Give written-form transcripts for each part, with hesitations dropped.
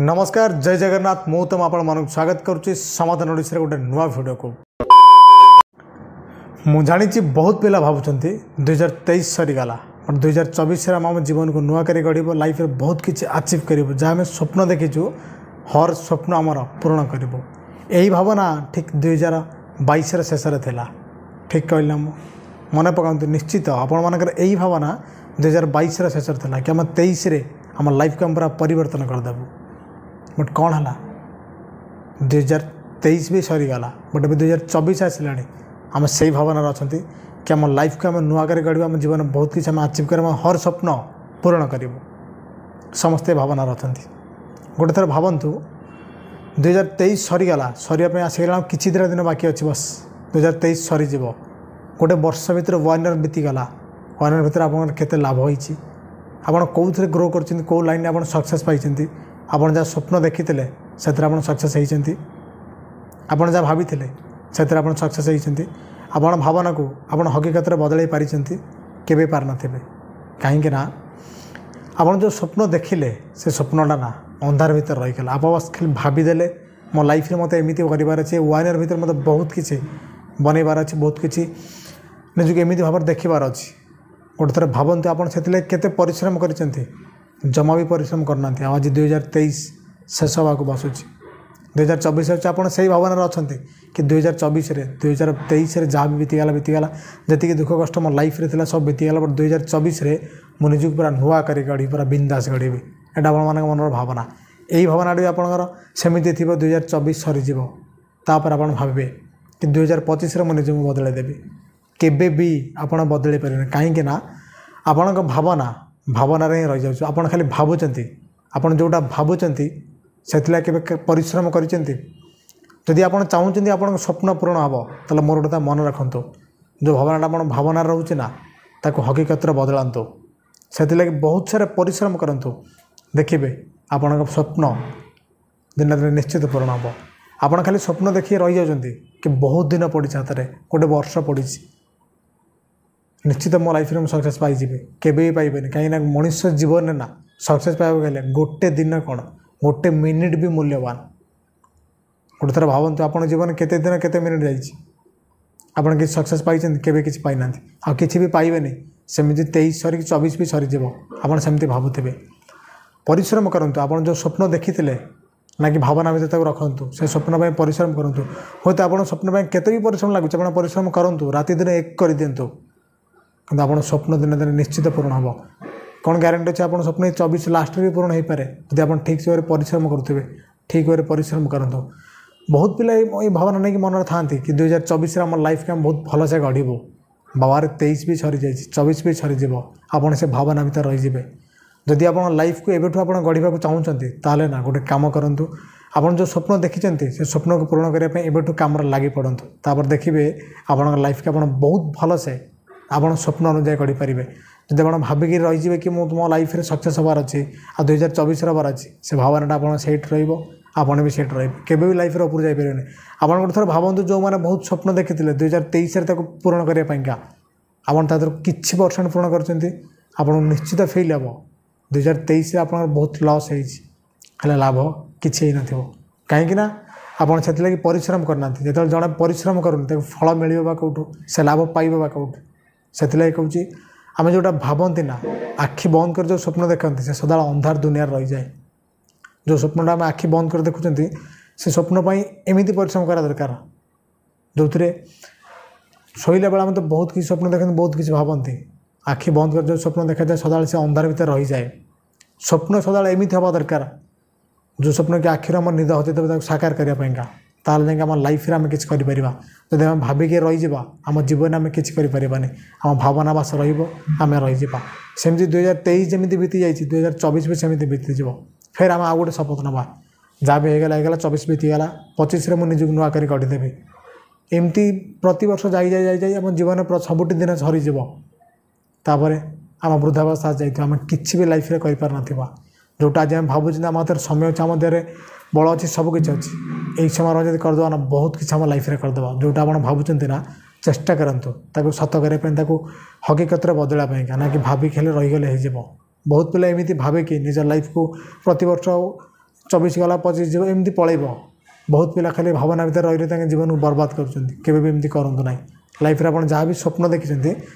नमस्कार जय जगन्नाथ मु तुम आपण मानक स्वागत करुच्ची समाधान ओडिशा गोटे नुआ भिडियो को मु जानी बहुत पिला भावुंट 2023 सरीगला 2024 आम जीवन को नुआ कर गढ़ लाइफ में बहुत किसी अचीव कर जहाँ आम स्वप्न देखीचु हर स्वप्न आमर पूरण कर यही भावना ठीक 2022 शेष ठीक कहला मन पकातु निश्चित आपण मानकर यही भावना 2022 शेष था कि आम 23 आम लाइफ को आम पूरा परिवर्तन करदेबू बट कौन है 2023 भी सरीगला बट अभी 2024 आसला आम से भावना अच्छा कि आम लाइफ को आम नुआ कर गढ़ आम जीवन में बहुत किसी अचीव कर हर स्वप्न पूरण करूँ समस्ते भावना अच्छा गोटे थर भावतु 2023 सरीगला सरिया आसगला किसी दिन बाकी अच्छे बस 2023 सरीज गोटे वर्ष भितर 1 ईयर बीतीगला 1 ईयर भितर आपते लाभ होती आपड़ कौन ग्रो कर कौ लाइन आप सक्सेस पाई आपड़ जहाँ स्वप्न देखी से सक्सेस होती आपड़ जहाँ भाभी से सक्सेस होती आपड़ भावना को आप हकीकत बदल पारी के पार थे कहीं आप जो स्वप्न देखिले से स्वप्नटा ना अंधार भीतर रहीगला आप बस खाली भावीदे मो लाइफ में मतलब एमती करार अच्छे 1 ईयर भीतर मतलब बहुत किसी बनइबार अच्छे बहुत किसी निजुक एमती भाव देखार अच्छी गोटे थर भावतु आप केते परिश्रम कर जमा भी परिश्रम करना आज 2023 शेष हाँ बसुची 2024 आप से भावना अच्छा कि 2024 2023 जहाँ भी बीतीगला जी दुख कष्ट मो लाइफ रे सब बीतीगला बट 2024 मु निजुक पूरा नुआ कर गढ़ी पूरा बिंदास गढ़ी एटा आप मन भावना यही भावना भी आपंकर सेमती थी 2024 सरीज तापर आप भावे कि 2025 मु निज बदल देवी केबे भी आप बदल पारे कहीं आपण भावना भावना ही रही जाऊँ आप खाली भावुं आप जोटा भावुं से परिश्रम करी आप चाहते आप स्वप्न पूरण हम तो मोर गोटे मन रखु जो भावना आप भावना रोचे ना ताको हकीकत बदलातु से बहुत सारे परिश्रम करूँ देखिए आपण स्वप्न दिन दिन निश्चित पूरण हम आप खाली स्वप्न देखिए रही जाऊँगी कि बहुत दिन पड़ी हाथ में गोटे वर्ष पड़ी निश्चित मो लाइफ में सक्सेस पाई केबे पाइबेनि कहीं मनुष्य जीवन ना सक्सेस पाइबा गले गोटे दिन कौन गोटे मिनिट भी मूल्यवान गोटे थर भावतु आप जीवन केते दिन केते मिनिट जाइए कि सक्सेस पाई केबे किसी पाई ना आ किसी भी पाइबेनि सेमती 23 सरी 24 भी सरीज आप सेमती भावुवे परिश्रम करूँ आप जो स्वप्न देखी ना कि भावना भर रखु से स्वप्न परिश्रम करूँ हूँ तो आप स्वप्न केते भी परिश्रम लगुच आप परिश्रम करूँ राति दिन एक कर दिंतु कि आप स्वप्न दिन दिन निश्चित पूरण हम कौन ग्यारंटी अच्छे आप स्वप्न 24 लास्ट भी पूरण हो पाए यदि आप ठीक से परिश्रम करुवे ठीक भाव परिश्रम करूँ बहुत पिला ये भावना नहीं कि मन था कि 2024 आम लाइफ के बहुत भल से गढ़ू बाबार 23 भी सरी जा 24 भी सरीज आप से भावना भर रही जदि आप लाइफ को एवं आप गढ़ा चाहते ना गोटे कम करूँ आप जो स्वप्न देखी से स्वप्न को पूरण करने एवं कम लगी पड़त तापर देखिए आप लाइफ के बहुत भल से आप स्वप्न अनुजाई गढ़ी पारे जब आप भाविक रही कि मो लाइफ में सक्सेस हबार अच्छे आ 2024 हबार अच्छे से भावना आप सेठ रहा भी सेठ रे भी लाइफ ऊपर जापरें आप गोटे थर भावतु जो मैंने बहुत स्वप्न देखी 2023 पूरण करने आप किसी परसेंट पूरण कर निश्चित फिल हम 2023 आप बहुत लॉस है लाभ किसी न कहीं आप से परिश्रम करना जो जड़े परिश्रम करूँ फल मिल कौटू से लाभ पाइबा कौटू से कहूँ आम जोटा भावती ना आखि बंद कर जो स्वप्न देखते से सदा अंधार दुनिया रही जाए जो स्वप्नटा आम आखि बंद कर देखुं से स्वप्न एमती परिश्रम करा दरकार जो थे शोला बेला तो बहुत किसी स्वप्न देखते बहुत किसी भावती आखि बंद कर जो स्वप्न देखा जाए सदा से अंधार भीतर रही जाए स्वप्न सदा एमती हवा दरकार जो स्वप्न कि आखिर आम निद होते साकार करने ताल जाए आम लाइफ आम कि जब आम भाविक रही आम जीवन आम कि आम भावना बास रम रही सेमती 2023 जमी बीती जाए 2024 भी सेमती बीती जा फिर आम आउ गोटे शपथ नवा जहाँ भी होगा 24 बीतीगला 25 मुझे निजुक नुआ कर गढ़ीदेवी एमती प्रतवर्ष जाए आम जीवन सबुटी दिन सरीज आम वृद्धावस्था जाइए आम कि लाइफ में कर जोटा आज आम भावुँ आम हाथ समय अच्छे आम देह बल अच्छी सबकि अच्छी यही समय जब करदे ना बहुत किसी आम लाइफ में करदे जोटा आप भावुं ना चेष्टा करूँ सत करने हकीकत बदलवाई ना कि भाविक हेले रहीगले बहुत पिला एमती भावे कि निज लाइफ को प्रतिवर्ष 24 गला 25 जीव एमती पलैब बहुत पिला खाली भावना भीतर रही जीवन को बर्बाद करमती करूँ ना लाइफ आप जहाँ भी स्वप्न देखी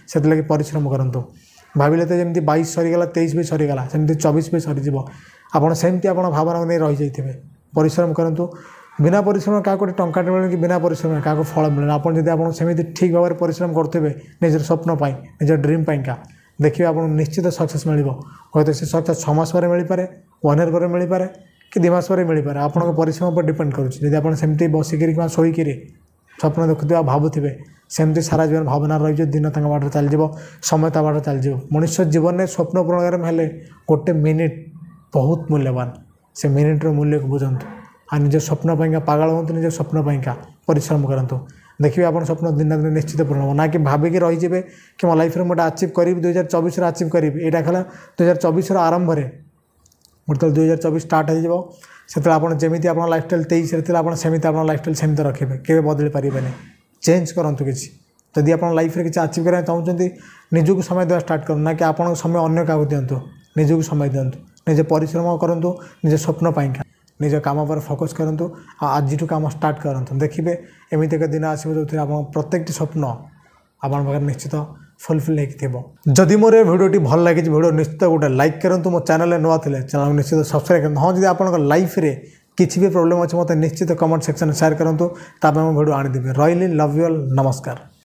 से लगे परिश्रम करूँ भाविले तो जमी 22 सरीगला 23 भी सरीगला सेमती 24 भी सरीज आपड़ सेमती आप भावना को नहीं रही जाइए परिश्रम करूँ बिना परिश्रम क्या गोटे टंका मिले कि बिना परिश्रम क्या फल मिले आप सेमती ठीक भाव में परिश्रम करेंगे निजर स्वप्न निजर ड्रीम पाइंका देखिए आप निश्चित सक्सेस मिल हयतो से सक्सेस 6 मास पर मिल पारे 1 ईयर पर मिल पारे कि 2 मास पर मिल पारे आपन परिश्रम पर डिपेंड करुँच आप सेमती बसिकी शोक स्वप्न देखुवा भावुवे सेमती सारा जीवन भावना रही दिन तक बाट चलज समय ता बाट चलज मनुष्य जीवन में स्वप्न पूरण हेले गोटे मिनिट बहुत मूल्यवान से मिनिट्र मूल्य को बुझंतु आ निज स्वप्न पाइंका पागल हूँ निज स्वप्न पाइंका परिश्रम करंतु देखिए आप स्वप्न दिन दिन निश्चित पूर्ण हो ना कि भाविकी रही कि मो लाइफ में गोटे अचीव करी 2024 अचीव करी यहाँ खाला 2024 आरंभ में गोटे 2024 स्टार्ट हो से आप जमी आप लाइफस्टाइल 23 आप सेमती आप लाइफस्टाइल सेमती रखिए के बदल पारे चेंज करूँ किसी जदि आप लाइफ में किसी अचीव करना चाहते निजक समय देवा स्टार्ट करूँ ना कि आप समय अन्य क्या दिंतु निजक समय दिंतु निजे परिश्रम करूँ निज स्वप्न पाइंका निज काम पर फोकस करूँ आज काम स्टार्ट करूँ देखिए एमती एक दिन आसो जो आप प्रत्येक स्वप्न आपन पाखे निश्चित फुलफिल होती जदि मोर भिडियोटी भल लगी भिडियो निश्चित गोटे लाइक करूँ मो चैनल नुआ थे चैनल निश्चित सब्सक्राइब करूँ हाँ जी आप लाइफ रे किसी भी प्रॉब्लम अच्छे मत निश्चित कमेंट सेक्शन शेयर करूँ ताप भिडियो आनीदेवी रही लव यू ऑल नमस्कार।